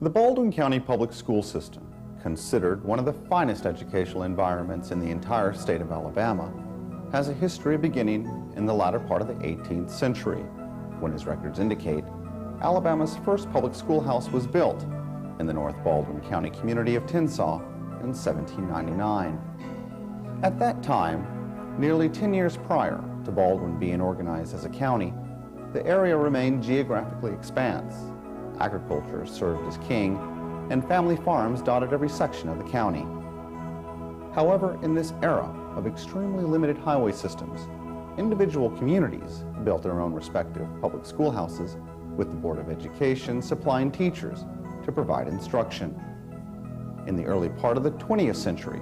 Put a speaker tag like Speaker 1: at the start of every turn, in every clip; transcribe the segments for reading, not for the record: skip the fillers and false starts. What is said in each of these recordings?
Speaker 1: The Baldwin County Public School System, considered one of the finest educational environments in the entire state of Alabama, has a history beginning in the latter part of the 18th century, when, as records indicate, Alabama's first public schoolhouse was built in the North Baldwin County community of Tensaw in 1799. At that time, nearly 10 years prior to Baldwin being organized as a county, the area remained geographically expanse. Agriculture served as king, and family farms dotted every section of the county. However, in this era of extremely limited highway systems, individual communities built their own respective public schoolhouses, with the Board of Education supplying teachers to provide instruction. In the early part of the 20th century,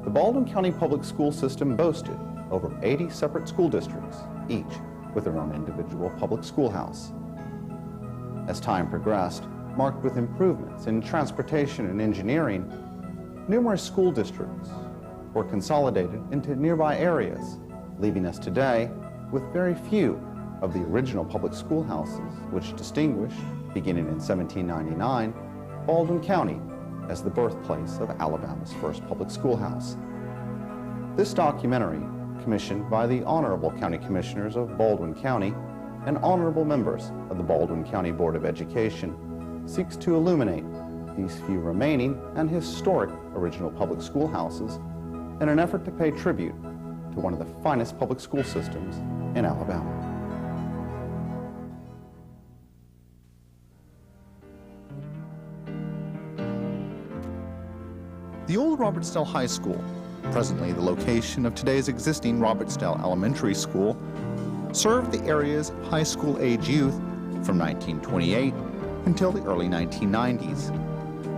Speaker 1: the Baldwin County Public School System boasted over 80 separate school districts, each with their own individual public schoolhouse. As time progressed, marked with improvements in transportation and engineering, numerous school districts were consolidated into nearby areas, leaving us today with very few of the original public schoolhouses, which distinguished, beginning in 1799, Baldwin County as the birthplace of Alabama's first public schoolhouse. This documentary, commissioned by the Honorable County Commissioners of Baldwin County and honorable members of the Baldwin County Board of Education, seeks to illuminate these few remaining and historic original public schoolhouses in an effort to pay tribute to one of the finest public school systems in Alabama. The old Robertsdale High School, presently the location of today's existing Robertsdale Elementary School, served the area's high school age youth from 1928 until the early 1990s.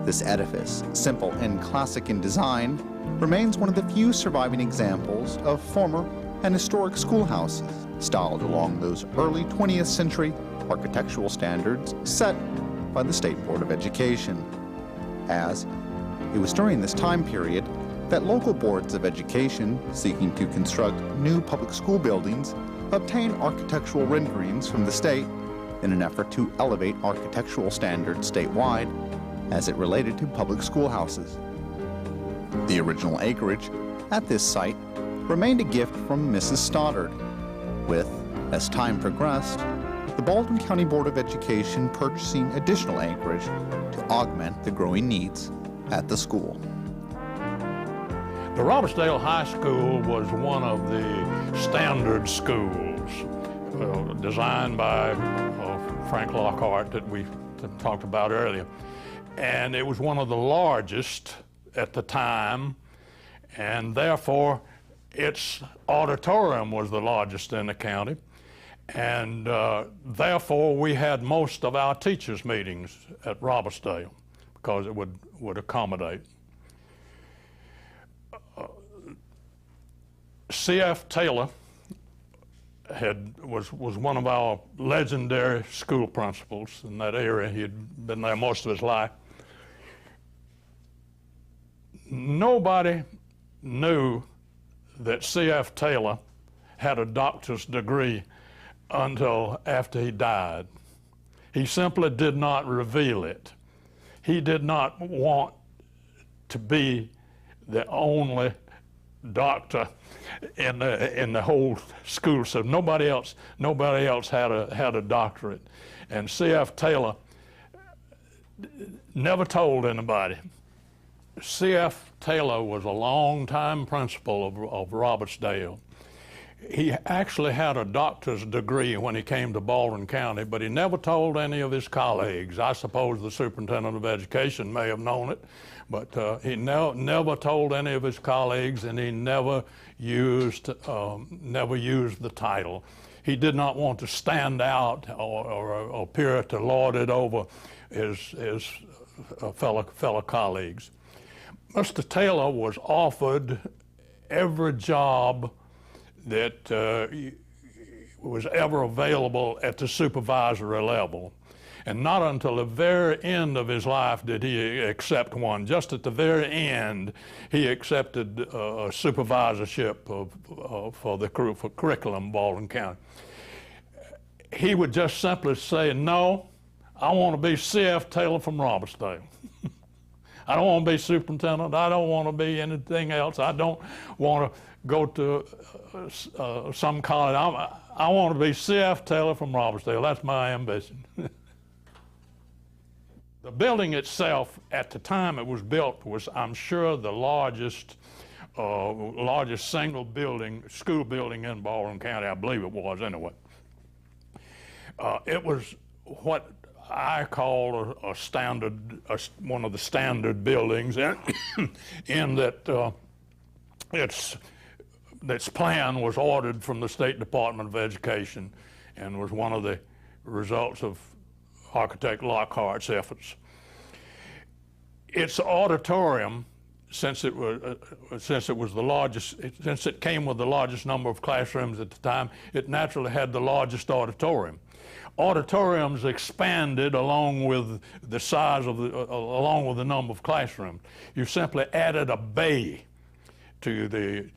Speaker 1: This edifice, simple and classic in design, remains one of the few surviving examples of former and historic schoolhouses styled along those early 20th century architectural standards set by the State Board of Education. As it was during this time period that local boards of education seeking to construct new public school buildings obtained architectural renderings from the state in an effort to elevate architectural standards statewide as it related to public schoolhouses. The original acreage at this site remained a gift from Mrs. Stoddard, with, as time progressed, the Baldwin County Board of Education purchasing additional acreage to augment the growing needs at the school.
Speaker 2: The Robertsdale High School was one of the standard schools designed by Frank Lockhart that we talked about earlier. And it was one of the largest at the time, and therefore its auditorium was the largest in the county. And therefore we had most of our teachers' meetings at Robertsdale because it would accommodate. C.F. Taylor was one of our legendary school principals in that area. He had been there most of his life. Nobody knew that C.F. Taylor had a doctor's degree until after he died. He simply did not reveal it. He did not want to be the only doctor in the whole school system. Nobody else had a doctorate. And C.F. Taylor never told anybody. C.F. Taylor was a long-time principal of Robertsdale. He actually had a doctor's degree when he came to Baldwin County, but he never told any of his colleagues. I suppose the superintendent of education may have known it, but he never told any of his colleagues, and he never used the title. He did not want to stand out or appear to lord it over his fellow colleagues. Mr. Taylor was offered every job that was ever available at the supervisory level. And not until the very end of his life did he accept one. Just at the very end, he accepted a supervisorship for curriculum in Baldwin County. He would just simply say, "No, I want to be C.F. Taylor from Robertsdale. I don't want to be superintendent. I don't want to be anything else. I don't want to go to some college. I want to be C.F. Taylor from Robertsdale. That's my ambition. The building itself, at the time it was built, was, I'm sure, the largest single building, school building in Baldwin County. I believe it was anyway. It was what I call a standard, one of the standard buildings, in that its plan was ordered from the State Department of Education and was one of the results of architect Lockhart's efforts. Its auditorium, since it came with the largest number of classrooms at the time, it naturally had the largest auditorium. Auditoriums expanded along with the size of along with the number of classrooms. You simply added a bay to the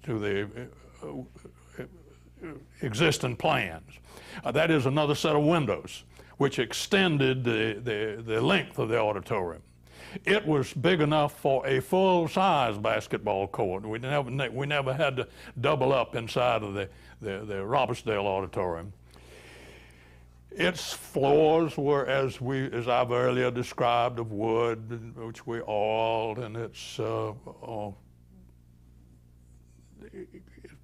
Speaker 2: existing plans. That is another set of windows, which extended the length of the auditorium. It was big enough for a full-size basketball court. We never had to double up inside of the Robertsdale auditorium. Its floors were, as I've earlier described, of wood, which we oiled, and its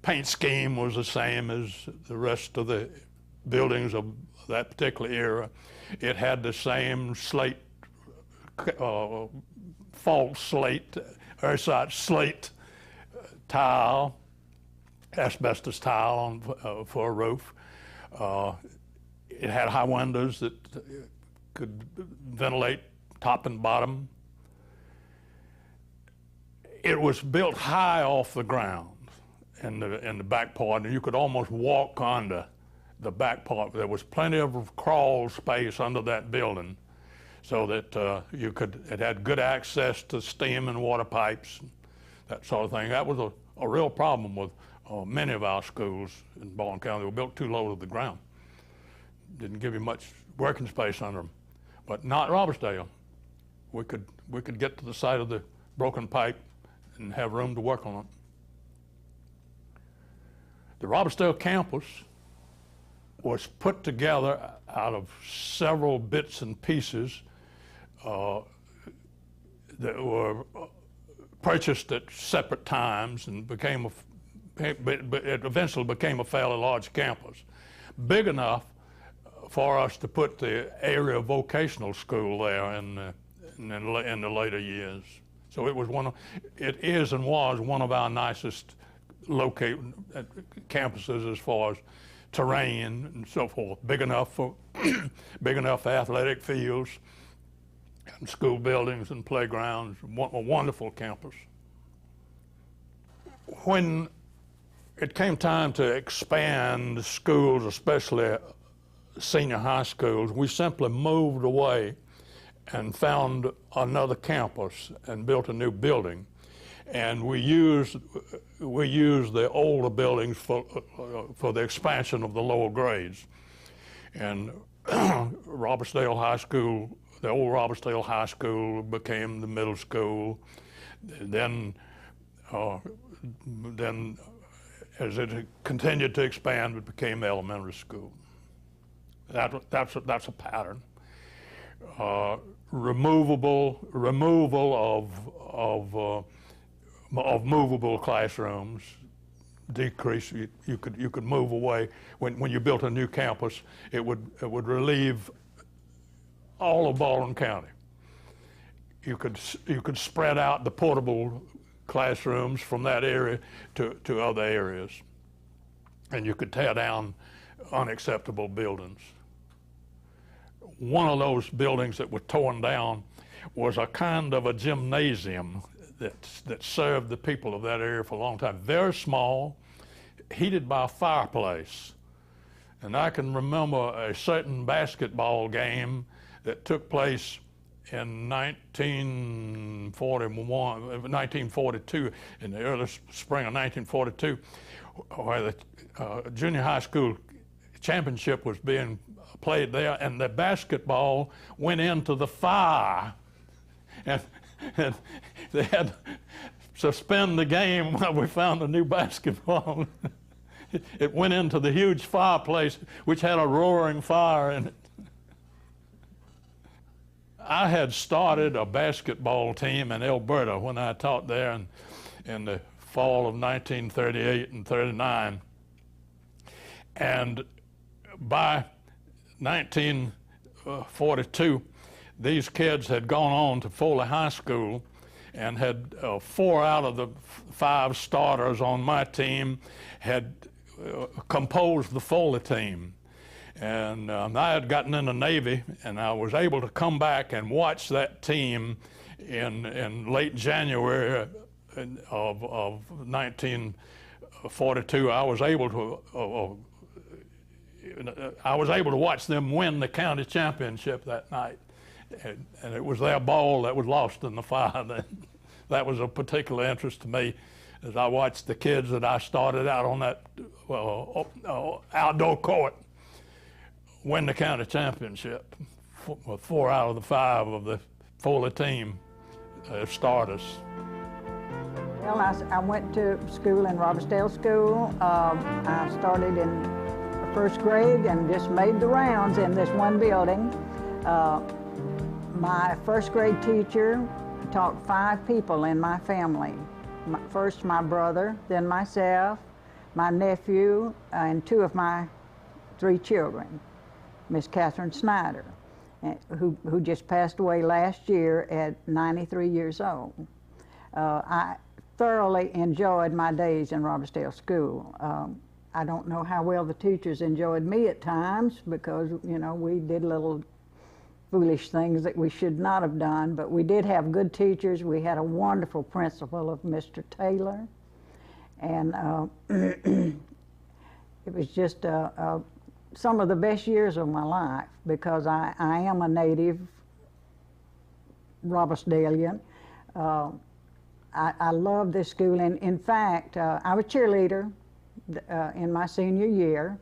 Speaker 2: paint scheme was the same as the rest of the buildings of that particular era. It had the same slate, false slate, ersatz slate tile, asbestos tile for a roof. It had high windows that could ventilate top and bottom. It was built high off the ground in the back part, and you could almost walk under the back part. There was plenty of crawl space under that building, so that it had good access to steam and water pipes, that sort of thing. That was a real problem with many of our schools in Baldwin County. They were built too low to the ground. Didn't give you much working space under them, but not Robertsdale. We could get to the side of the broken pipe and have room to work on it. The Robertsdale campus was put together out of several bits and pieces that were purchased at separate times and it eventually became a fairly large campus, big enough for us to put the area vocational school there in the later years. So it is and was one of our nicest campuses as far as terrain and so forth. Big enough for athletic fields and school buildings and playgrounds. A wonderful campus. When it came time to expand schools, especially senior high schools, we simply moved away and found another campus and built a new building. And we used the older buildings for the expansion of the lower grades. And Robertsdale High School, the old Robertsdale High School became the middle school. Then as it continued to expand, it became elementary school. That's a pattern. Removal of movable classrooms, decrease. You could move away when you built a new campus. It would relieve all of Baldwin County. You could spread out the portable classrooms from that area to other areas, and you could tear down unacceptable buildings. One of those buildings that was torn down was a kind of a gymnasium that served the people of that area for a long time. Very small, heated by a fireplace. And I can remember a certain basketball that took place in 1942, in the early spring of 1942, where the junior high school championship was being played there, and the basketball went into the fire. And they had to suspend the game while we found a new basketball. It went into the huge fireplace, which had a roaring fire in it. I had started a basketball team in Alberta when I taught there in the fall of 1938 and 39. And by 1942, these kids had gone on to Foley High School and had 4 out of the 5 starters on my team had composed the Foley team. And I had gotten in the Navy, and I was able to come back and watch that team in late January of 1942. I was able to watch them win the county championship that night. And it was their ball that was lost in the fire. That was of particular interest to me as I watched the kids that I started out on that outdoor court win the county championship with 4 out of the 5 of the Foley team starters.
Speaker 3: Well, I went to school in Robertsdale School. I started in first grade and just made the rounds in this one building. My first grade teacher taught 5 people in my family. First my brother, then myself, my nephew, and 2 of my 3 children. Miss Catherine Snyder, who just passed away last year at 93 years old. I thoroughly enjoyed my days in Robertsdale School. I don't know how well the teachers enjoyed me at times because, you know, we did little foolish things that we should not have done, but we did have good teachers. We had a wonderful principal of Mr. Taylor, and it was just some of the best years of my life because I am a native Robertsdalian. I love this school, and in fact, I was cheerleader in my senior year.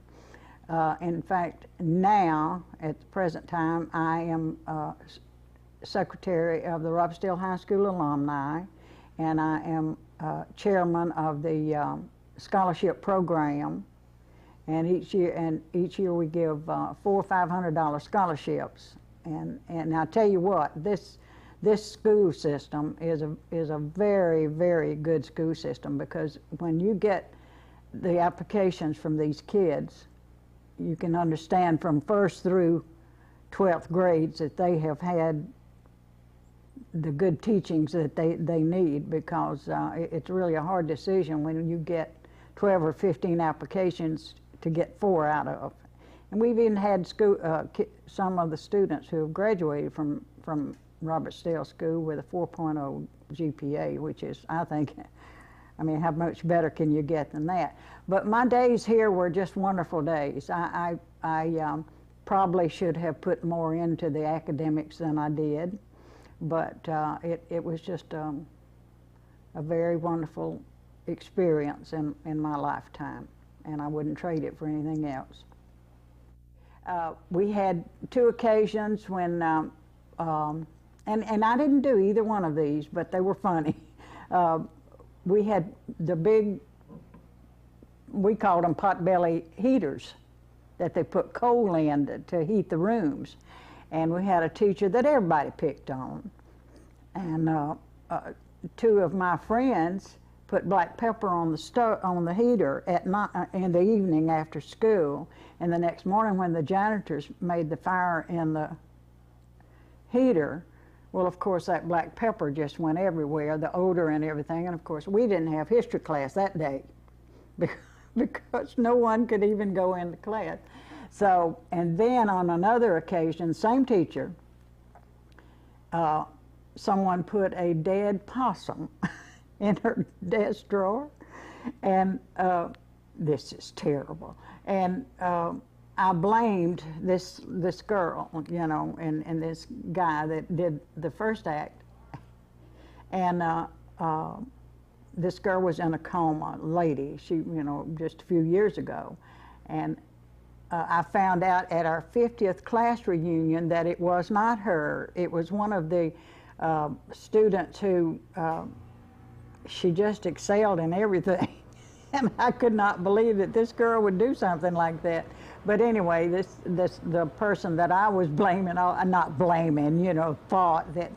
Speaker 3: In fact, now, at the present time, I am secretary of the Robertsdale High School alumni, and I am chairman of the scholarship program. And each year we give $400 or $500 scholarships. And I'll tell you what, this school system is a very, very good school system because when you get the applications from these kids, you can understand from 1st through 12th grades that they have had the good teachings that they need because it's really a hard decision when you get 12 or 15 applications to get 4 out of. And we've even had some of the students who have graduated from Robertsdale School with a 4.0 GPA, which is, I think, I mean, how much better can you get than that? But my days here were just wonderful days. I probably should have put more into the academics than I did, but it was just a very wonderful experience in my lifetime, and I wouldn't trade it for anything else. We had 2 occasions when, and I didn't do either one of these, but they were funny. We had the big, we called them potbelly heaters that they put coal in to heat the rooms. And we had a teacher that everybody picked on. And 2 of my friends put black pepper on the heater at night, in the evening after school. And the next morning when the janitors made the fire in the heater, well, of course, that black pepper just went everywhere, the odor and everything. And of course, we didn't have history class that day because no one could even go into class. So, and then on another occasion, same teacher, someone put a dead possum in her desk drawer. And this is terrible. And I blamed this girl, you know, and this guy that did the first act. And this girl was in a coma, lady, she, you know, just a few years ago. And I found out at our 50th class reunion that it was not her. It was one of the students who, she just excelled in everything. And I could not believe that this girl would do something like that. But anyway, the person that I was blaming, not blaming, you know, thought that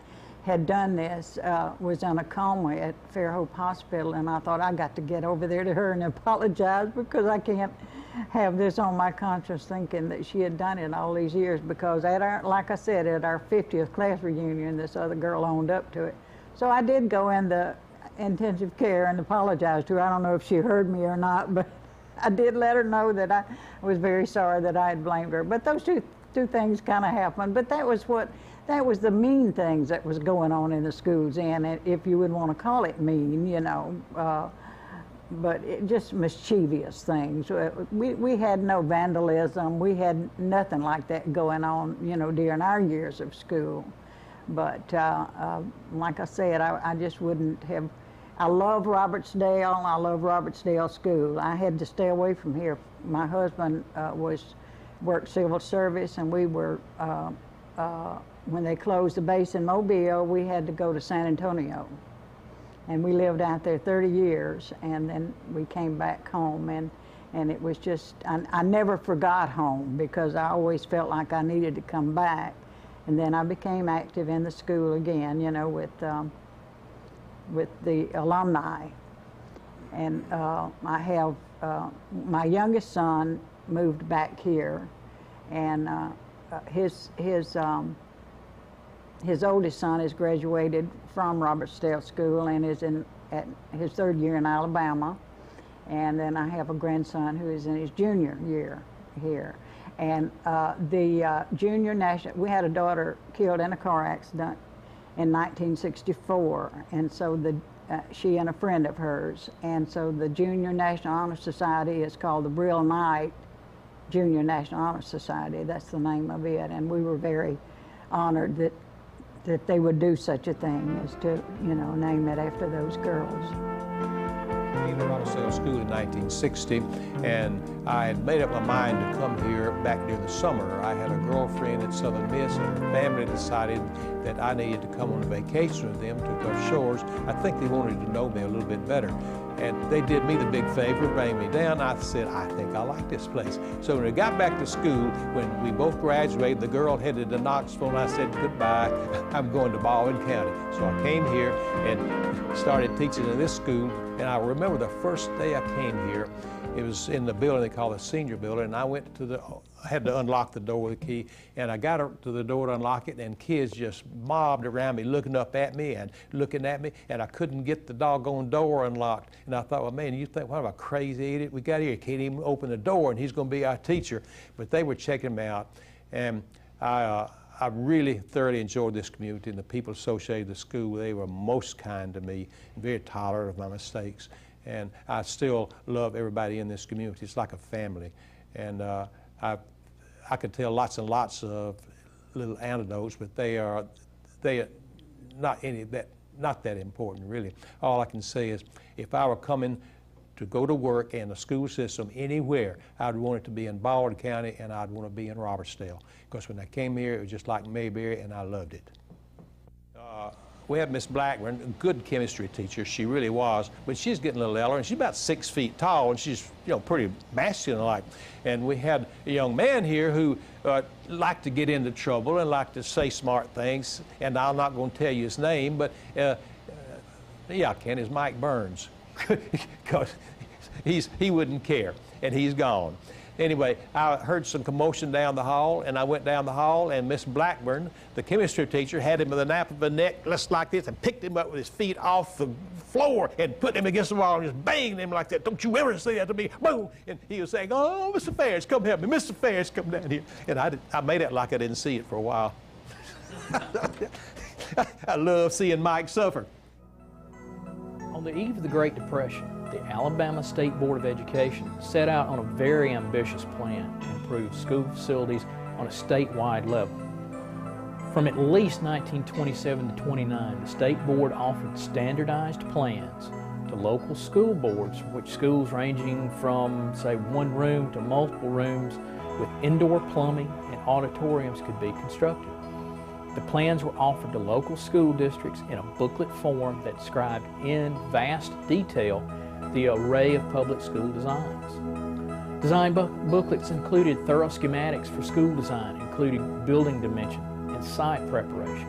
Speaker 3: had done this was in a coma at Fairhope Hospital, and I thought I got to get over there to her and apologize, because I can't have this on my conscience thinking that she had done it all these years, because at our, like I said, at our 50th class reunion, this other girl owned up to it. So I did go in the intensive care and apologize to her. I don't know if she heard me or not, but I did let her know that I was very sorry that I had blamed her. But those two things kind of happened. But that was the mean things that was going on in the schools, and if you would want to call it mean, you know, but just mischievous things. We had no vandalism. We had nothing like that going on, you know, during our years of school. But like I said, I just wouldn't have. I love Robertsdale. I love Robertsdale School. I had to stay away from here. My husband worked civil service, and we were, when they closed the base in Mobile, we had to go to San Antonio. And we lived out there 30 years, and then we came back home, and it was just, I never forgot home, because I always felt like I needed to come back. And then I became active in the school again, you know, with the alumni. And I have, my youngest son moved back here, and his oldest son has graduated from Robertsdale School and is at his 3rd year in Alabama. And then I have a grandson who is in his junior year here. And the junior national, we had a daughter killed in a car accident in 1964, and so she and a friend of hers, and so the Junior National Honor Society is called the Willis Knight Junior National Honor Society. That's the name of it, and we were very honored that they would do such a thing as to, you know, name it after those girls.
Speaker 4: I came to Robertsdale School in 1960, and I had made up my mind to come here back near the summer. I had a girlfriend at Southern Miss, and her family decided that I needed to come on a vacation with them to Gulf Shores. I think they wanted to know me a little bit better. And they did me the big favor, bring me down. I said, I think I like this place. So when we got back to school, when we both graduated, the girl headed to Knoxville, and I said, goodbye, I'm going to Baldwin County. So I came here and started teaching in this school. And I remember the first day I came here, it was in the building they call the senior building, and I went to I had to unlock the door with a key, and I got to the door to unlock it, and kids just mobbed around me, looking up at me and looking at me, and I couldn't get the doggone door unlocked. And I thought, well, man, you think, what a crazy idiot we got here? He can't even open the door, and he's going to be our teacher. But they were checking me out, and I really thoroughly enjoyed this community, and the people associated with the school. They were most kind to me, very tolerant of my mistakes. And I still love everybody in this community. It's like a family. And I could tell lots and lots of little anecdotes, but they are not that important, really. All I can say is, if I were coming to go to work in the school system anywhere, I'd want it to be in Baldwin County, and I'd want to be in Robertsdale. Because when I came here, it was just like Mayberry, and I loved it. We have Miss Blackburn, a good chemistry teacher, she really was, but she's getting a little elder, and she's about 6 feet tall, and she's, you know, pretty masculine-like. And we had a young man here who liked to get into trouble and liked to say smart things, and I'm not going to tell you his name, but yeah, I can, is Mike Burns, because he wouldn't care, and he's gone. Anyway, I heard some commotion down the hall, and I went down the hall, and Miss Blackburn, the chemistry teacher, had him with the nape of her neck just like this and picked him up with his feet off the floor and put him against the wall and just banged him like that. Don't you ever say that to me. Boom! And he was saying, oh, Mr. Farris, come help me. Mr. Farris, come down here. And I made it like I didn't see it for a while. I love seeing Mike suffer.
Speaker 5: On the eve of the Great Depression, the Alabama State Board of Education set out on a very ambitious plan to improve school facilities on a statewide level. From at least 1927 to 29, the State Board offered standardized plans to local school boards, which schools ranging from, say, one room to multiple rooms with indoor plumbing and auditoriums could be constructed. The plans were offered to local school districts in a booklet form that described in vast detail the array of public school designs. Design booklets included thorough schematics for school design, including building dimension and site preparation.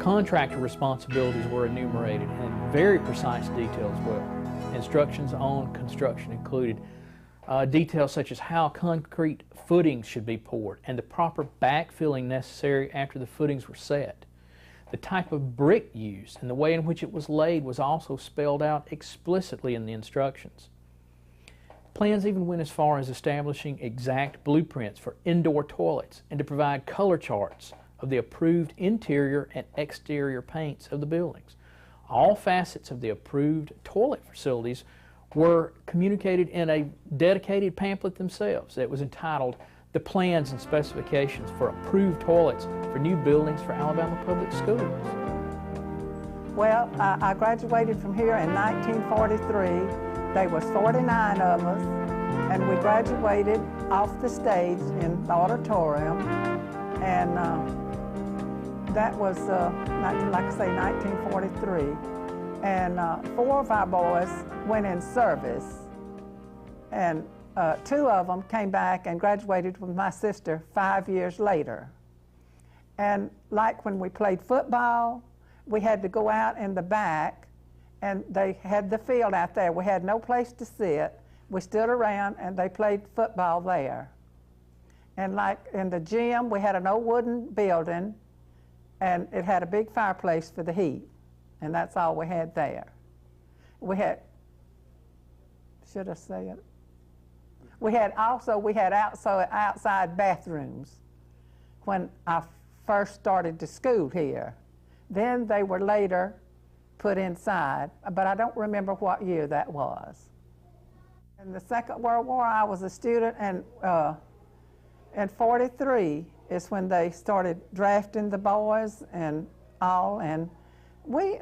Speaker 5: Contractor responsibilities were enumerated in very precise detail as well. Instructions on construction included details such as how concrete footings should be poured and the proper backfilling necessary after the footings were set. The type of brick used and the way in which it was laid was also spelled out explicitly in the instructions. Plans even went as far as establishing exact blueprints for indoor toilets and to provide color charts of the approved interior and exterior paints of the buildings. All facets of the approved toilet facilities were communicated in a dedicated pamphlet themselves that was entitled "The Plans and Specifications for Approved Toilets for New Buildings for Alabama Public Schools."
Speaker 3: Well, I graduated from here in 1943. There was 49 of us, and we graduated off the stage in the auditorium, and that was, like I say, 1943. And 4 of our boys went in service, and 2 of them came back and graduated with my sister 5 years later. And like when we played football, we had to go out in the back, and they had the field out there. We had no place to sit. We stood around and they played football there. And like in the gym, we had an old wooden building, and it had a big fireplace for the heat. And that's all we had there. We had, should I say it? We had outside bathrooms when I first started to school here. Then they were later put inside, but I don't remember what year that was. In the Second World War, I was a student, and in '43 is when they started drafting the boys and all, and we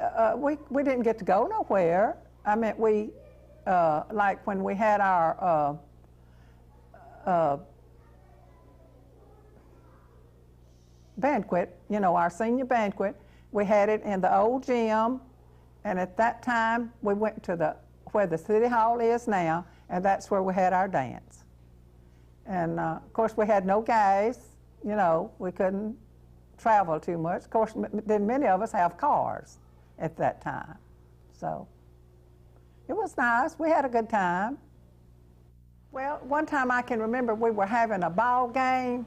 Speaker 3: didn't get to go nowhere. I mean, we, like when we had our banquet, you know, our senior banquet, we had it in the old gym, and at that time we went to where the city hall is now, and that's where we had our dance. And of course we had no gas, you know, we couldn't travel too much. Of course, didn't many of us have cars at that time. So it was nice, we had a good time. Well, one time I can remember we were having a ball game,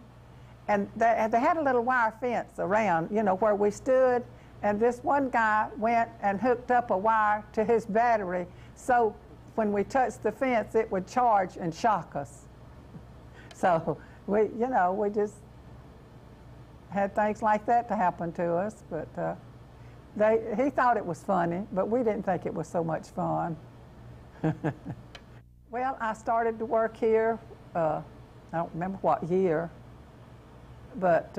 Speaker 3: and they had a little wire fence around, you know, where we stood, and this one guy went and hooked up a wire to his battery, so when we touched the fence, it would charge and shock us. So we, you know, we just had things like that to happen to us, but he thought it was funny, but we didn't think it was so much fun. Well, I started to work here, I don't remember what year, but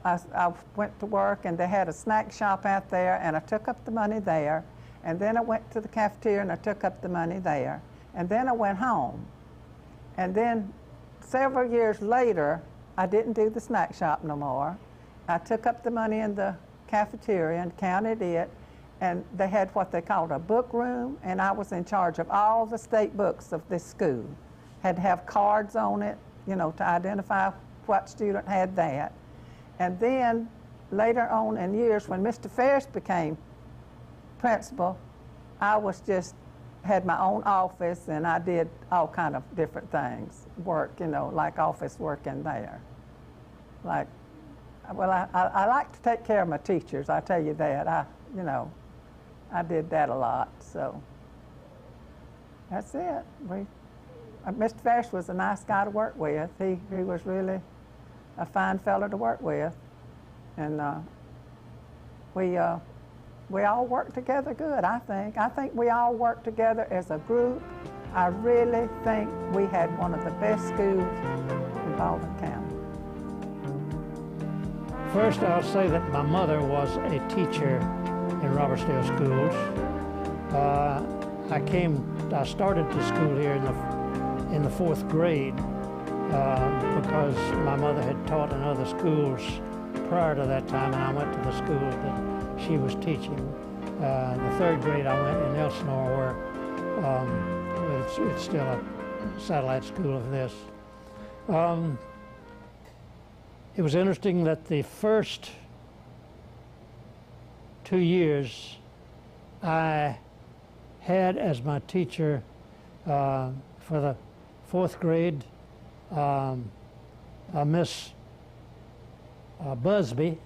Speaker 3: I went to work, and they had a snack shop out there, and I took up the money there, and then I went to the cafeteria and I took up the money there, and then I went home. And then several years later, I didn't do the snack shop no more. I took up the money in the cafeteria and counted it, and they had what they called a book room, and I was in charge of all the state books of this school. Had to have cards on it, you know, to identify what student had that. And then later on in years, when Mr. Farris became principal, I was had my own office, and I did all kind of different things, work, you know, like office work in there. Like, well, I like to take care of my teachers, I tell you that. You know, I did that a lot, so that's it. Mr. Farris was a nice guy to work with. He was really a fine fellow to work with, and we all worked together good, I think. I think we all worked together as a group. I really think we had one of the best schools in Baldwin County.
Speaker 6: First, I'll say that my mother was a teacher in Robertsdale Schools. I started to school here in the 4th grade because my mother had taught in other schools prior to that time, and I went to the school that she was teaching. The 3rd grade I went in Elsinore, where it's still a satellite school of this. It was interesting that the first 2 years I had as my teacher for the 4th grade Miss Busby,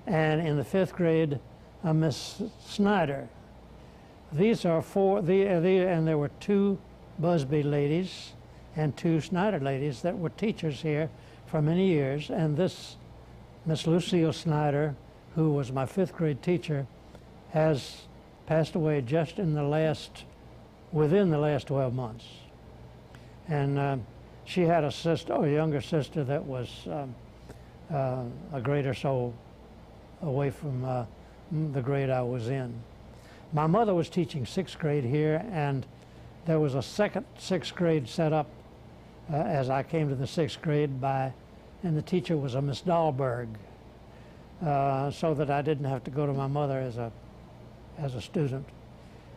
Speaker 6: and in the 5th grade Miss Snyder. These are and there were 2 Busby ladies and 2 Snyder ladies that were teachers here for many years, and this Miss Lucille Snyder, who was my 5th grade teacher, has passed away just in within the last 12 months. And she had a younger sister that was a grade or so away from the grade I was in. My mother was teaching 6th grade here, and there was a second 6th grade set up as I came to the 6th grade and the teacher was a Miss Dahlberg, so that I didn't have to go to my mother as a student.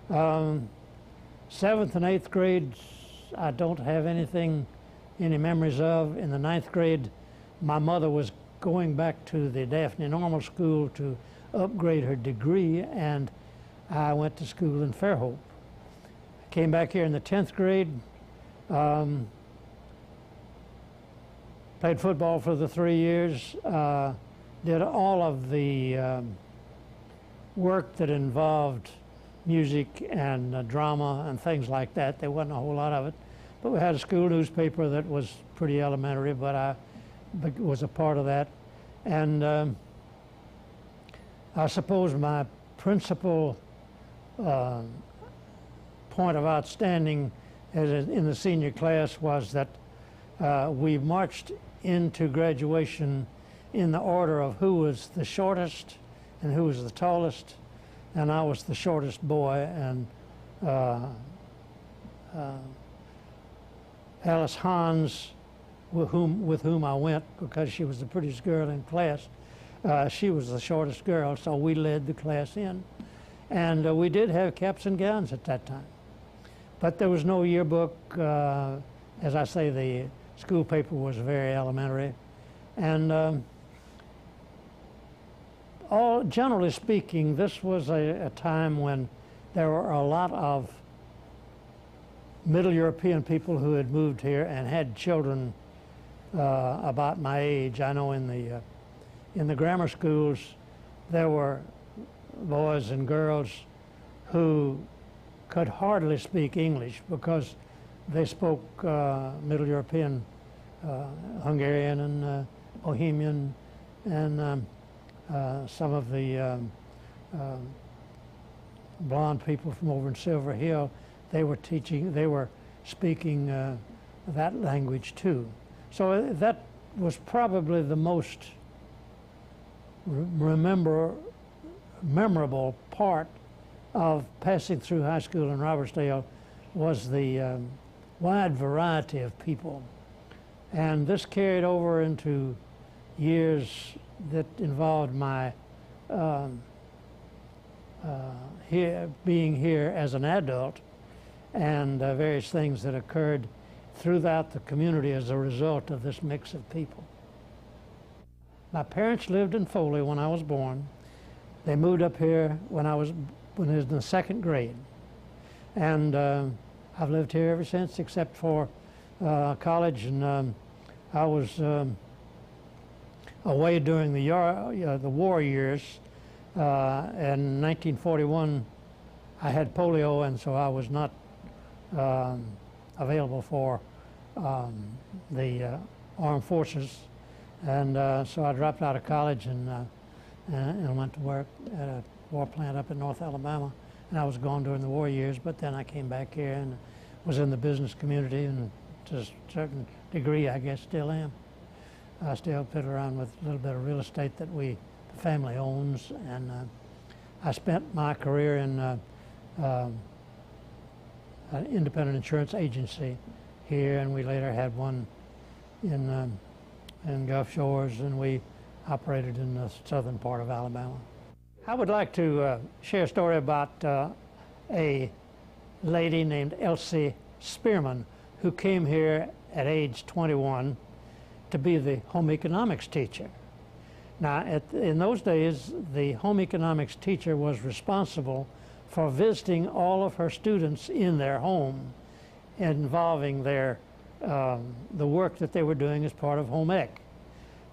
Speaker 6: 7th and 8th grades, I don't have any memories of. In the 9th grade, my mother was going back to the Daphne Normal School to upgrade her degree, and I went to school in Fairhope. I came back here in the 10th grade, played football for the 3 years, did all of the work that involved music and drama and things like that. There wasn't a whole lot of it, but we had a school newspaper that was pretty elementary, but I was a part of that. And I suppose my principal point of outstanding in the senior class was that we marched into graduation in the order of who was the shortest and who was the tallest, and I was the shortest boy, and Alice Hans, with whom I went because she was the prettiest girl in class, she was the shortest girl, so we led the class in. And we did have caps and gowns at that time. But there was no yearbook. As I say, the school paper was very elementary. And generally speaking, this was a time when there were a lot of Middle European people who had moved here and had children about my age. I know in the grammar schools there were boys and girls who could hardly speak English because they spoke Middle European, Hungarian and Bohemian, and some of the blonde people from over in Silver Hill. They were speaking that language too. So that was probably the most memorable part of passing through high school in Robertsdale was the wide variety of people. And this carried over into years that involved my being here as an adult, and various things that occurred throughout the community as a result of this mix of people. My parents lived in Foley when I was born. They moved up here when I was in the 2nd grade. And I've lived here ever since, except for college, and I was away during the war years. In 1941, I had polio, and so I was not available for the armed forces, and so I dropped out of college and went to work at a war plant up in North Alabama. And I was gone during the war years, but then I came back here and was in the business community, and to a certain degree, I guess, still am. I still fiddle around with a little bit of real estate that the family owns, and I spent my career in an independent insurance agency here, and we later had one in Gulf Shores, and we operated in the southern part of Alabama. I would like to share a story about a lady named Elsie Spearman, who came here at age 21 to be the home economics teacher. Now, in those days, the home economics teacher was responsible for visiting all of her students in their home, involving their the work that they were doing as part of home ec.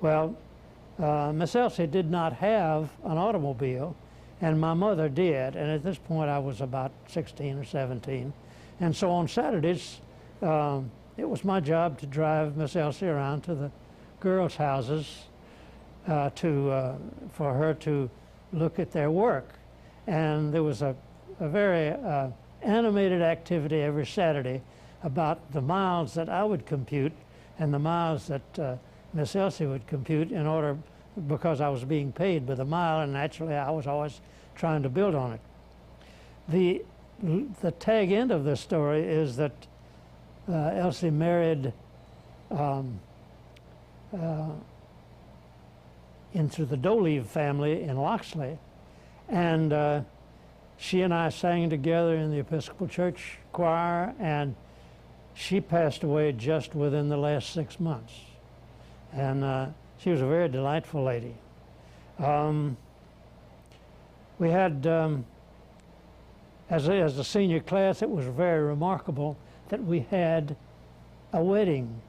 Speaker 6: Well, Miss Elsie did not have an automobile, and my mother did, and at this point I was about 16 or 17. And so on Saturdays, it was my job to drive Miss Elsie around to the girls' houses for her to look at their work. And there was a very animated activity every Saturday about the miles that I would compute and the miles that Miss Elsie would compute in order, because I was being paid by the mile, and naturally I was always trying to build on it. The tag end of this story is that Elsie married into the Doleve family in Loxley, and she and I sang together in the Episcopal Church choir, and she passed away just within the last 6 months. And she was a very delightful lady. We had, as a senior class, it was very remarkable that we had a wedding.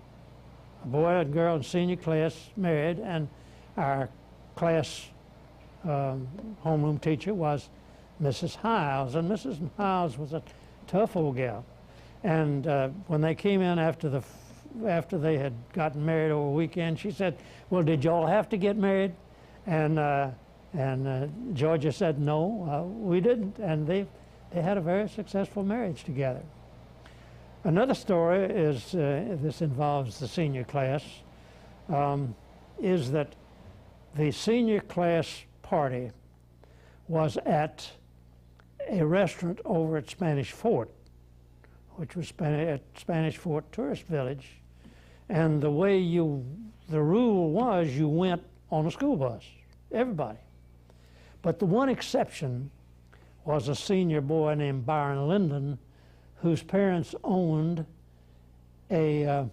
Speaker 6: A boy and girl in senior class married, and our class homeroom teacher was Mrs. Hiles, and Mrs. Hiles was a tough old gal. And when they came in after they had gotten married over a weekend, she said, "Well, did y'all have to get married?" And Georgia said, "No, we didn't." And they had a very successful marriage together. Another story is, this involves the senior class, is that the senior class party was at a restaurant over at Spanish Fort, which was at Spanish Fort Tourist Village. And the rule was you went on a school bus, everybody. But the one exception was a senior boy named Byron Linden, whose parents owned a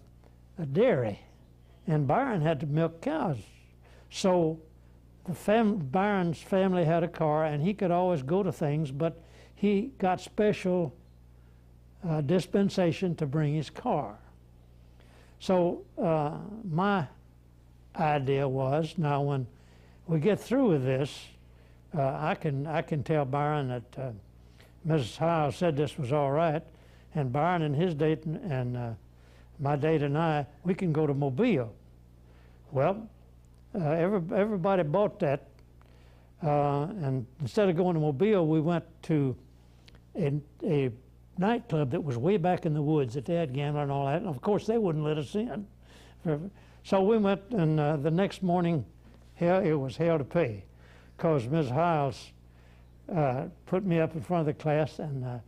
Speaker 6: dairy, and Byron had to milk cows. So Byron's family had a car, and he could always go to things, but he got special dispensation to bring his car. So my idea was, now when we get through with this, I can tell Byron that Mrs. Howell said this was all right, and Byron and his date and my date and I, we can go to Mobile. Well, everybody bought that, and instead of going to Mobile, we went to a nightclub that was way back in the woods that they had gambling and all that, and of course they wouldn't let us in. So we went, and the next morning it was hell to pay, because Ms. Hiles put me up in front of the class, and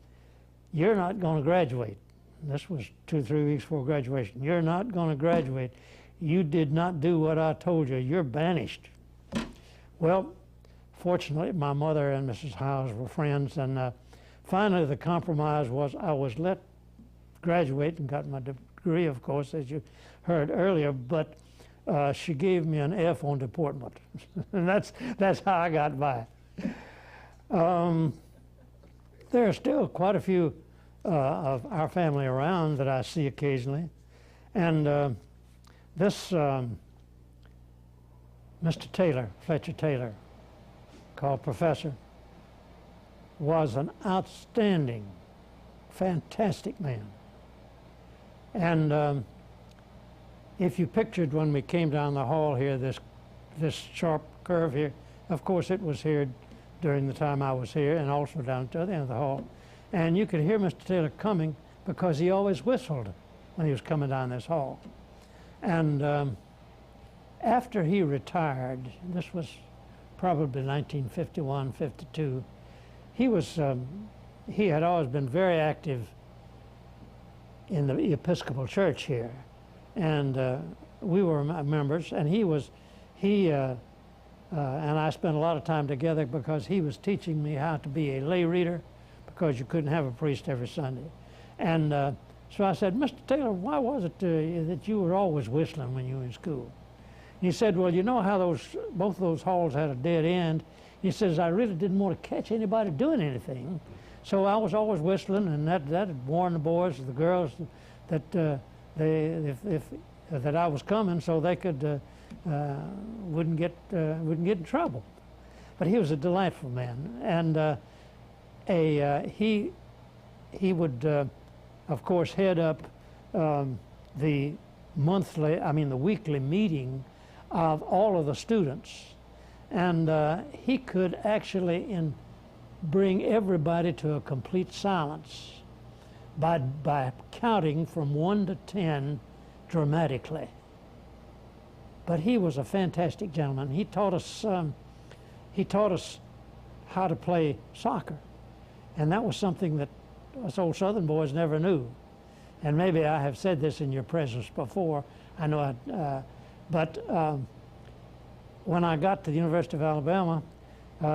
Speaker 6: you're not going to graduate. This was 2 or 3 weeks before graduation. You're not going to graduate. You did not do what I told you. You're banished. Well, fortunately, my mother and Mrs. Hiles were friends, and finally the compromise was I was let graduate and got my degree, of course, as you heard earlier, but she gave me an F on deportment. And that's how I got by. There are still quite a few of our family around that I see occasionally. And this Mr. Taylor, Fletcher Taylor, called Professor, was an outstanding, fantastic man. And if you pictured when we came down the hall here, this sharp curve here, of course it was here during the time I was here, and also down at the other end of the hall. And you could hear Mr. Taylor coming because he always whistled when he was coming down this hall. And after he retired, this was probably 1951, 52, he had always been very active in the Episcopal Church here, and we were members, and and I spent a lot of time together because he was teaching me how to be a lay reader, because you couldn't have a priest every Sunday. And so I said, Mr. Taylor, why was it that you were always whistling when you were in school? And he said, well, you know how both of those halls had a dead end? He says, I really didn't want to catch anybody doing anything, so I was always whistling, and that had warned the boys, the girls, that that I was coming, so they could wouldn't get in trouble. But he was a delightful man, and he would of course head up the weekly meeting of all of the students, and he could actually bring everybody to a complete silence by counting from 1 to 10 dramatically. But he was a fantastic gentleman. He taught us how to play soccer, and that was something that us old Southern boys never knew. And maybe I have said this in your presence before. I know, but when I got to the University of Alabama,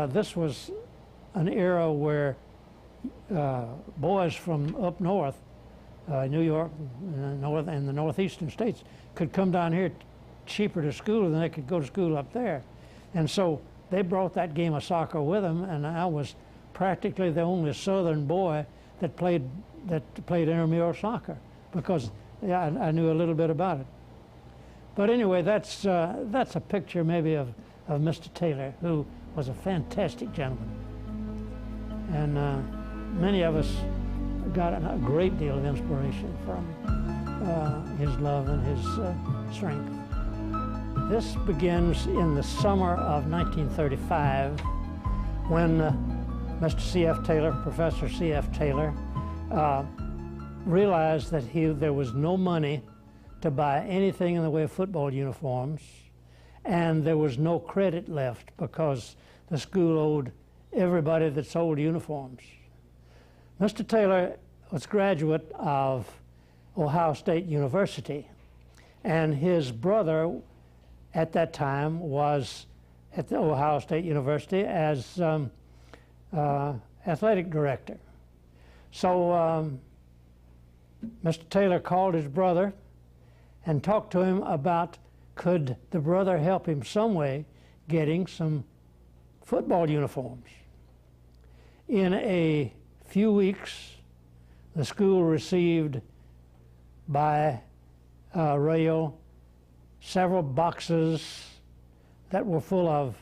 Speaker 6: this was an era where boys from up north, New York, and the northeastern states, could come down here cheaper to school than they could go to school up there. And so they brought that game of soccer with them, and I was practically the only Southern boy that played intramural soccer, because I knew a little bit about it. But anyway, that's a picture maybe of Mr. Taylor, who was a fantastic gentleman. And many of us got a great deal of inspiration from his love and his strength. This begins in the summer of 1935, when Mr. C.F. Taylor, Professor C.F. Taylor, realized that there was no money to buy anything in the way of football uniforms, and there was no credit left because the school owed everybody that sold uniforms. Mr. Taylor was a graduate of Ohio State University, and his brother at that time was at the Ohio State University as athletic director. So Mr. Taylor called his brother and talked to him about could the brother help him some way getting some football uniforms. In a few weeks, the school received by rail several boxes that were full of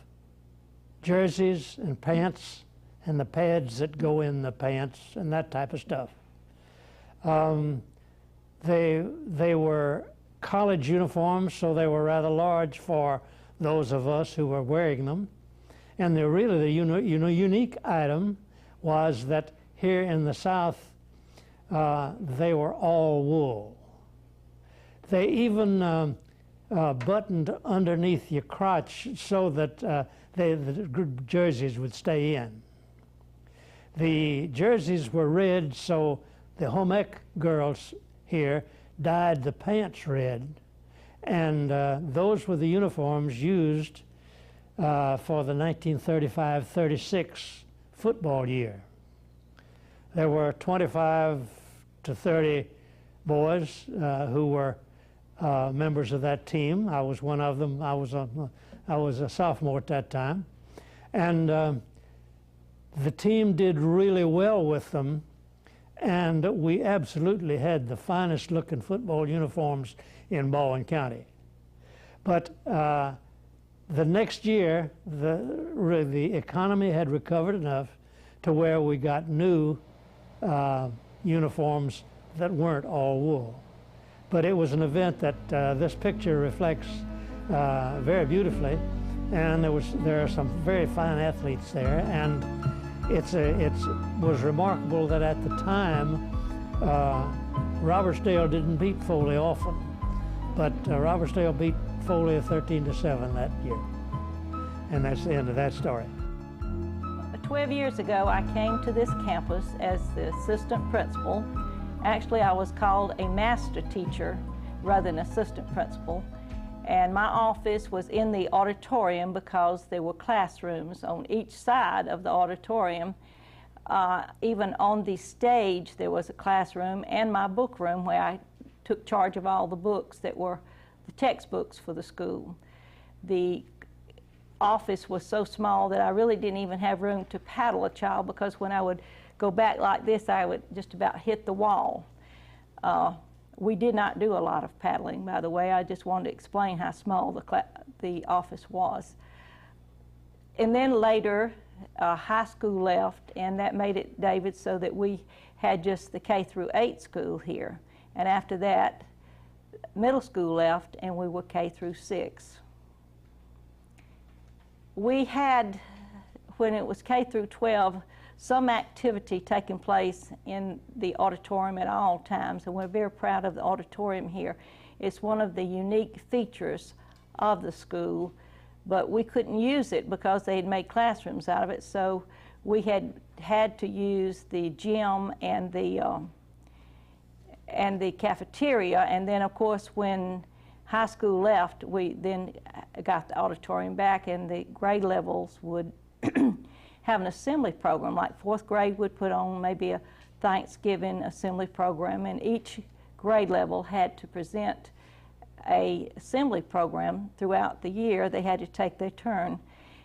Speaker 6: jerseys and pants and the pads that go in the pants and that type of stuff. They were college uniforms, so they were rather large for those of us who were wearing them. And the unique item was that here in the South, they were all wool. They even buttoned underneath your crotch so that the jerseys would stay in. The jerseys were red, so the home ec girls here dyed the pants red, and those were the uniforms used for the 1935-36 football year. There were 25 to 30 boys who were members of that team. I was one of them. I was a sophomore at that time, and the team did really well with them, and we absolutely had the finest looking football uniforms in Baldwin County. But the next year, the economy had recovered enough to where we got new uniforms that weren't all wool. But it was an event that this picture reflects very beautifully, and there are some very fine athletes there, and it was remarkable that at the time Robertsdale didn't beat Foley often, but Robertsdale beat Foley 13-7 that year, and that's the end of that story.
Speaker 7: 12 years ago, I came to this campus as the assistant principal Actually, I was called a master teacher rather than assistant principal. And my office was in the auditorium because there were classrooms on each side of the auditorium. Even on the stage there was a classroom, and my book room where I took charge of all the books that were the textbooks for the school. The office was so small that I really didn't even have room to paddle a child, because when I would go back like this I would just about hit the wall. We did not do a lot of paddling, by the way. I just wanted to explain how small the office was. And then later, high school left, and that made it, David, so that we had just the K-8 school here. And after that, middle school left, and we were K-6. We had, when it was K-12, some activity taking place in the auditorium at all times, and we're very proud of the auditorium here. It's one of the unique features of the school, but we couldn't use it because they had made classrooms out of it, so we had to use the gym and the cafeteria. And then, of course, when high school left, we then got the auditorium back, and the grade levels would have an assembly program. Like fourth grade would put on maybe a Thanksgiving assembly program, and each grade level had to present a assembly program throughout the year. They had to take their turn.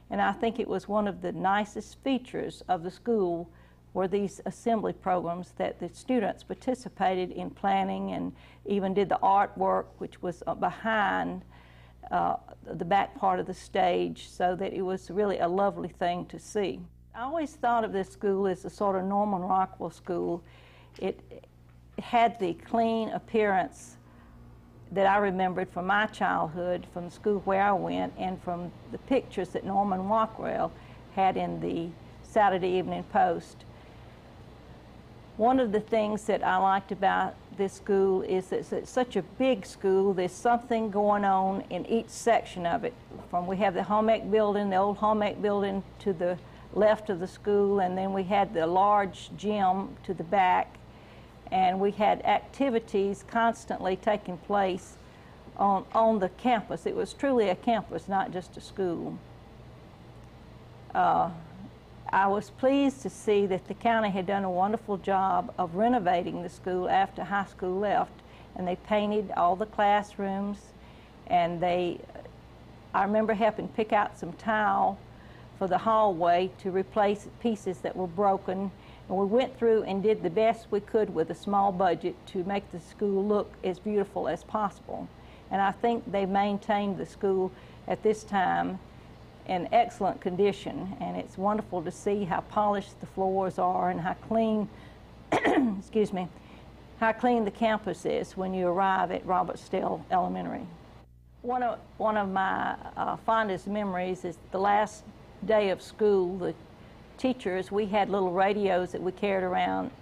Speaker 7: And I think it was one of the nicest features of the school were these assembly programs, that the students participated in planning and even did the artwork, which was behind the back part of the stage, so that it was really a lovely thing to see. I always thought of this school as a sort of Norman Rockwell school. It had the clean appearance that I remembered from my childhood, from the school where I went, and from the pictures that Norman Rockwell had in the Saturday Evening Post. One of the things that I liked about this school is that it's such a big school. There's something going on in each section of it. We have the home ec building, the old home ec building to the left of the school, and then we had the large gym to the back, and we had activities constantly taking place on the campus. It was truly a campus, not just a school. I was pleased to see that the county had done a wonderful job of renovating the school after high school left, and they painted all the classrooms, and I remember helping pick out some tile for the hallway to replace pieces that were broken, and we went through and did the best we could with a small budget to make the school look as beautiful as possible. And I think they maintained the school at this time in excellent condition, and it's wonderful to see how polished the floors are and how clean, excuse me, how clean the campus is when you arrive at Robertsdale Elementary. One of my fondest memories is the last day of school. The teachers, we had little radios that we carried around,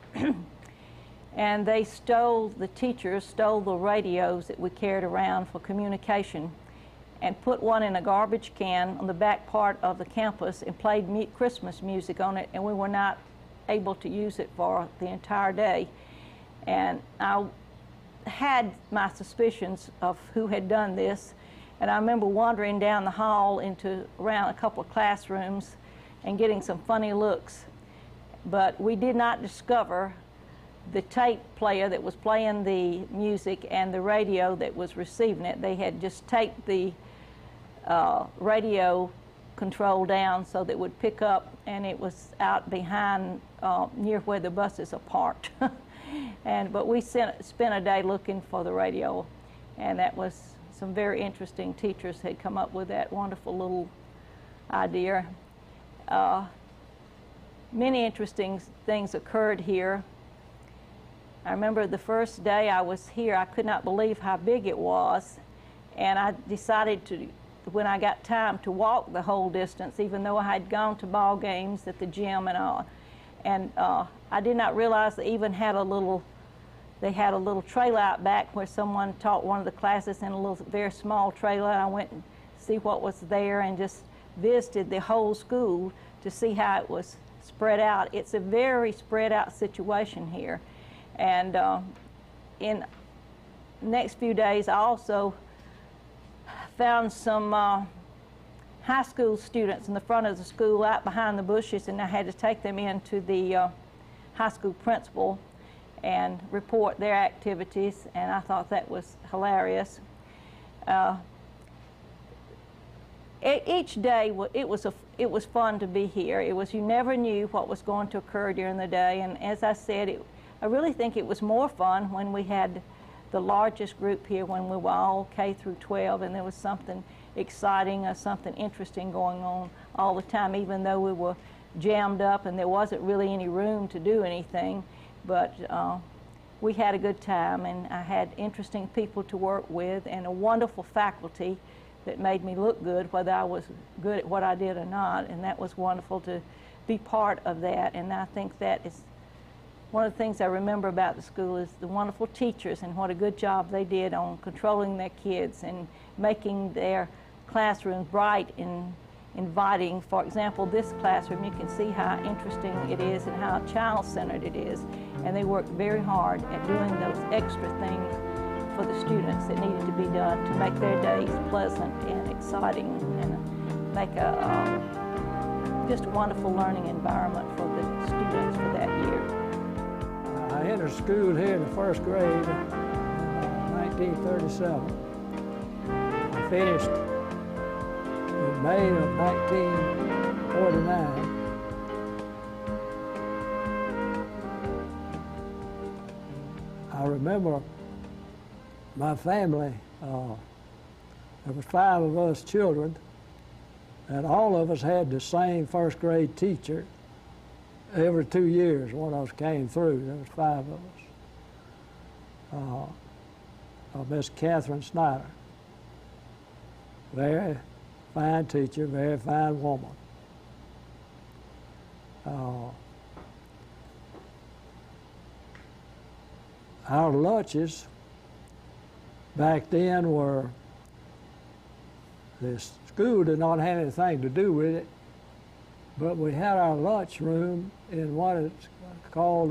Speaker 7: and the teachers stole the radios that we carried around for communication, and put one in a garbage can on the back part of the campus and played Christmas music on it, and we were not able to use it for the entire day. And I had my suspicions of who had done this, and I remember wandering down the hall around a couple of classrooms and getting some funny looks. But we did not discover the tape player that was playing the music and the radio that was receiving it. They had just taped the radio control down so that it would pick up, and it was out behind near where the buses are parked. But we spent a day looking for the radio, and that was some very interesting teachers had come up with that wonderful little idea. Many interesting things occurred here. I remember the first day I was here, I could not believe how big it was, and I decided to, when I got time, to walk the whole distance, even though I had gone to ball games at the gym and all. And I did not realize they even had a little trailer out back where someone taught one of the classes in a little very small trailer. I went and see what was there and just visited the whole school to see how it was spread out. It's a very spread out situation here. And in the next few days, I also found some high school students in the front of the school out behind the bushes, and I had to take them into the high school principal and report their activities, and I thought that was hilarious. Each day, it was fun to be here. You never knew what was going to occur during the day, and as I said, I really think it was more fun when we had the largest group here, when we were all K through 12, and there was something exciting or something interesting going on all the time, even though we were jammed up and there wasn't really any room to do anything. But we had a good time, and I had interesting people to work with and a wonderful faculty that made me look good, whether I was good at what I did or not, and that was wonderful to be part of that. And I think that is one of the things I remember about the school, is the wonderful teachers and what a good job they did on controlling their kids and making their classrooms bright and inviting. For example, this classroom, you can see how interesting it is and how child-centered it is. And they worked very hard at doing those extra things for the students that needed to be done to make their days pleasant and exciting and make just a wonderful learning environment for the students for that year.
Speaker 8: I entered school here in the first grade in 1937. I finished in May of 1949. I remember my family, there was 5 of us children, and all of us had the same first grade teacher every 2 years. One of us came through. There was 5 of us. Miss Catherine Snyder. Very fine teacher, very fine woman. Our lunches back then were, the school did not have anything to do with it, but we had our lunch room in what it's called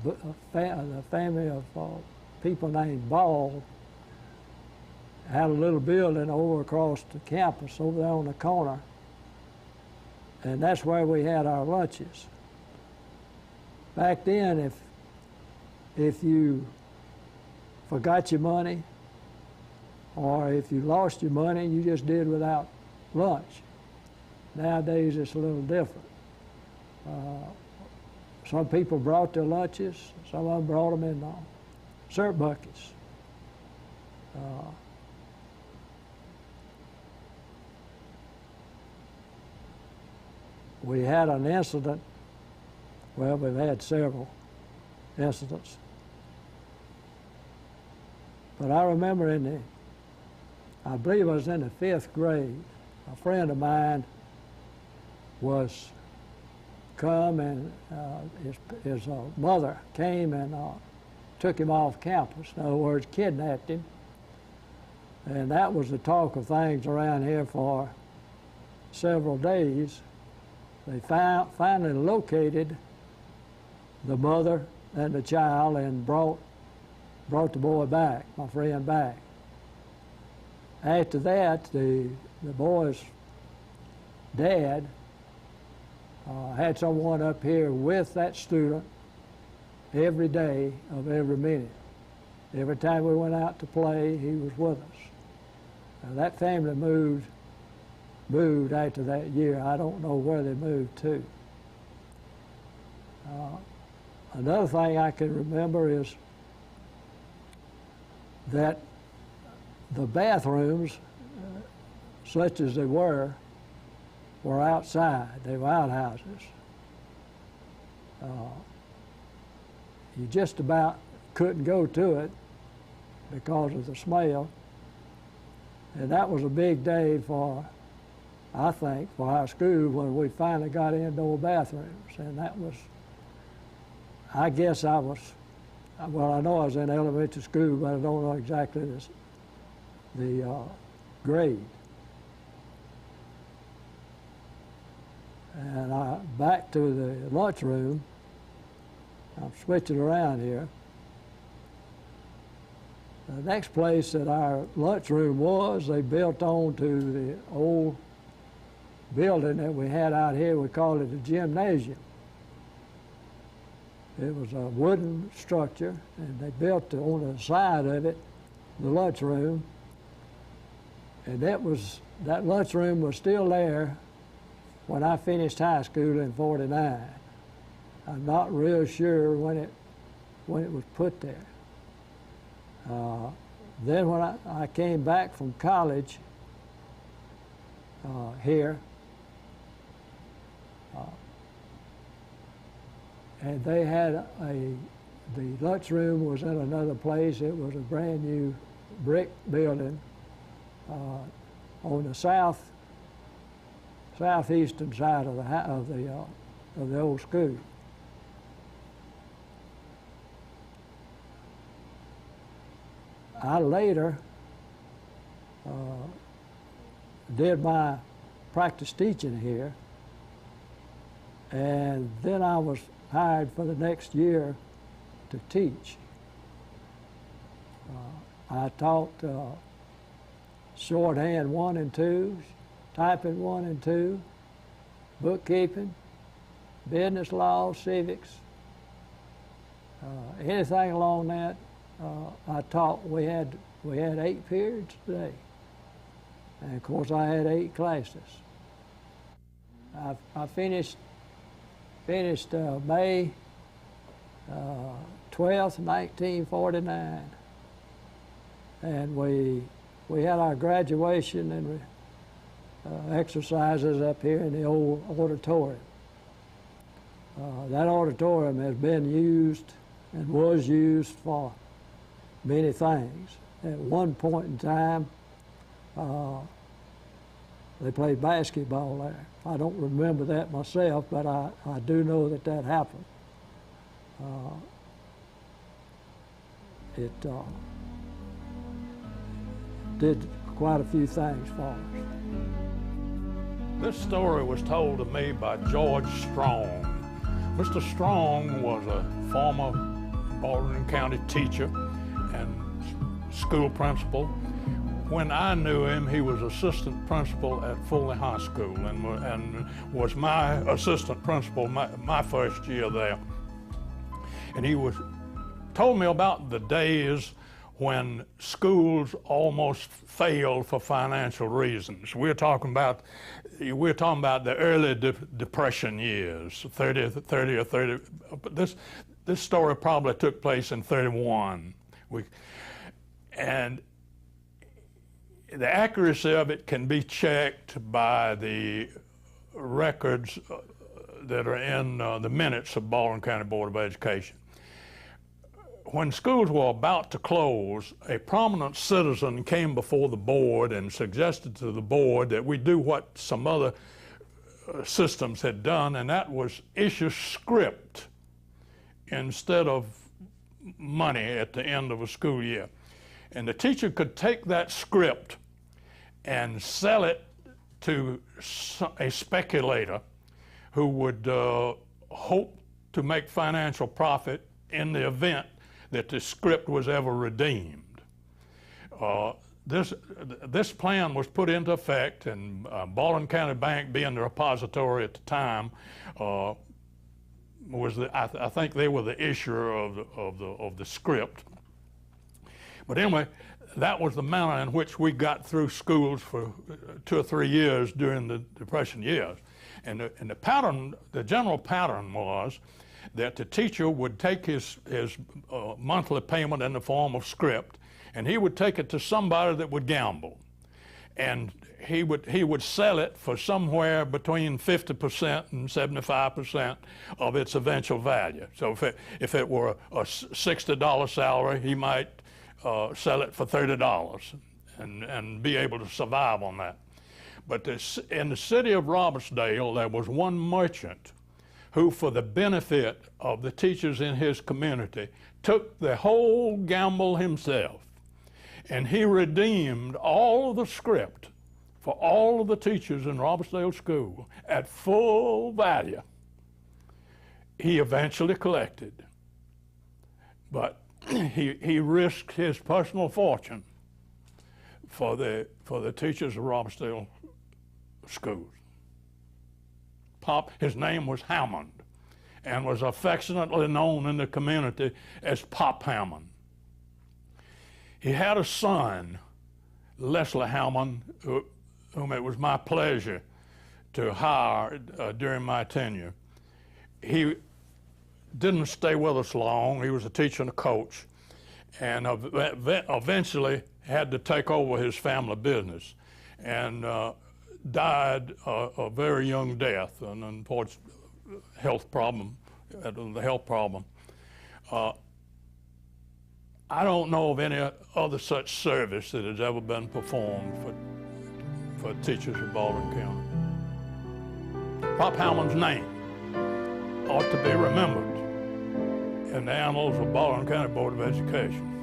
Speaker 8: the family of people named Ball. Had a little building over across the campus over there on the corner, and that's where we had our lunches. Back then, if you forgot your money, or if you lost your money, you just did without lunch. Nowadays, it's a little different. Some people brought their lunches. Some of them brought them in syrup buckets. We had an incident, well, we've had several incidents. But I remember I believe I was in the 5th grade, a friend of mine was come, and his mother came and took him off campus. In other words, kidnapped him. And that was the talk of things around here for several days. They finally located the mother and the child and brought the boy back, my friend back. After that, the boy's dad had someone up here with that student every day of every minute. Every time we went out to play, he was with us. That family moved after that year. I don't know where they moved to. Another thing I can remember is that the bathrooms, such as they were outside. They were outhouses. You just about couldn't go to it because of the smell. And that was a big day I think, for our school when we finally got indoor bathrooms. And that was, I guess I know I was in elementary school, but I don't know exactly the grade. And back to the lunchroom, I'm switching around here. The next place that our lunchroom was, they built on to the old building that we had out here. We called it a gymnasium. It was a wooden structure, and they built on the side of it the lunchroom. And that lunchroom was still there when I finished high school in '49. I'm not real sure when it was put there. Then when I came back from college here, and they had the lunchroom was in another place. It was a brand new brick building on the southeastern side of the old school. I later did my practice teaching here, and then I was hired for the next year to teach. I taught shorthand 1 and 2, typing 1 and 2, bookkeeping, business law, civics, anything along that. I taught. We had 8 periods a day, and of course I had 8 classes. I finished May 12th, 1949, and we had our graduation and exercises up here in the old auditorium. That auditorium has been used and was used for many things. At one point in time, they played basketball there. I don't remember that myself, but I do know that that happened. It did quite a few things for us.
Speaker 2: This story was told to me by George Strong. Mr. Strong was a former Baldwin County teacher and school principal. When I knew him, he was assistant principal at Foley High School and was my assistant principal my first year there. And he told me about the days when schools almost failed for financial reasons. We're talking about the early Depression years, 30. But this story probably took place in 31. And the accuracy of it can be checked by the records that are in the minutes of Baldwin County Board of Education. When schools were about to close, a prominent citizen came before the board and suggested to the board that we do what some other systems had done, and that was issue script instead of money at the end of a school year. And the teacher could take that script and sell it to a speculator who would hope to make financial profit in the event that the script was ever redeemed. This plan was put into effect, and Baldwin County Bank, being the repository at the time, I think they were the issuer of the script. But anyway, that was the manner in which we got through schools for 2 or 3 years during the Depression years. And the pattern, the general pattern was that the teacher would take his monthly payment in the form of script, and he would take it to somebody that would gamble. And he would sell it for somewhere between 50% and 75% of its eventual value. So if it were a $60 salary, he might sell it for $30 and be able to survive on that. But in the city of Robertsdale, there was one merchant who, for the benefit of the teachers in his community, took the whole gamble himself. And he redeemed all of the script for all of the teachers in Robertsdale School at full value. He eventually collected But he risked his personal fortune for the teachers of Robertsdale School. His name was Hammond, and was affectionately known in the community as Pop Hammond. He had a son, Leslie Hammond, whom it was my pleasure to hire during my tenure. He didn't stay with us long. He was a teacher and a coach, and eventually had to take over his family business, and died a very young death, and unfortunately, the health problem. I don't know of any other such service that has ever been performed for teachers of Baldwin County. Pop Hammond's name ought to be remembered in the annals of Baldwin County Board of Education.